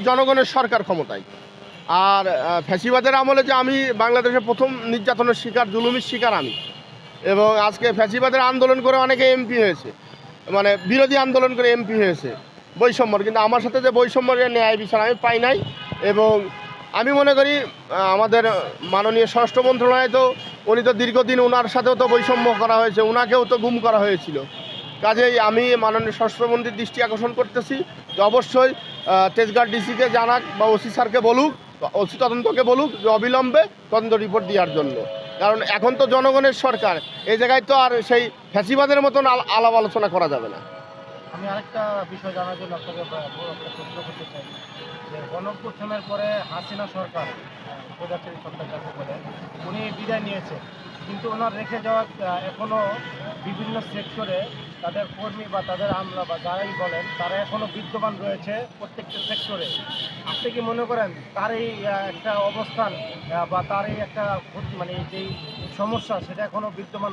জনগণের সরকার ক্ষমতায়। আর ফ্যাসিবাদের আমলে যে আমি বাংলাদেশে প্রথম নির্যাতনের শিকার, জুলুমের শিকার আমি, এবং আজকে ফ্যাসিবাদের আন্দোলন করে অনেকে এমপি হয়েছে, মানে বিরোধী আন্দোলন করে এমপি হয়েছে বৈষম্যর, কিন্তু আমার সাথে যে বৈষম্যের ন্যায় বিচার আমি পাই নাই। এবং আমি মনে করি আমাদের মাননীয় স্বরাষ্ট্র মন্ত্রণালয়ে তো উনি তো দীর্ঘদিন ওনার সাথেও তো বৈষম্য করা হয়েছে, ওনাকেও তো গুম করা হয়েছিল। কাজেই আমি মাননীয় স্বরাষ্ট্রমন্ত্রীর দৃষ্টি আকর্ষণ করতেছি যে অবশ্যই তেজগাঁও ডিসিকে জানাক বা ওসি স্যারকে বলুক, ওসি তদন্তকে বলুক যে অবিলম্বে তদন্ত রিপোর্ট দেওয়ার জন্য। কারণ এখন তো জনগণের সরকার, এই জায়গায় তো আর সেই ফ্যাসিবাদের মতন আলাপ আলোচনা করা যাবে না। আমি আরেকটা বিষয় জানার জন্য আপনাকে একটা প্রশ্ন করতে চাই যে গণঅভ্যুত্থানের পরে হাসিনা সরকার প্রজাতন্ত্রী সরকার যাকে বলে উনি বিদায় নিয়েছে, কিন্তু ওনার রেখে যাওয়া এখনও বিভিন্ন সেক্টরে তাদের কর্মী বা তাদের আমলা বা যারাই বলেন তারা এখনও বিদ্যমান রয়েছে প্রত্যেকটা সেক্টরে। আপনি কি মনে করেন তার এই একটা অবস্থান বা তার এই একটা মানে যেই সমস্যা সেটা এখনও বিদ্যমান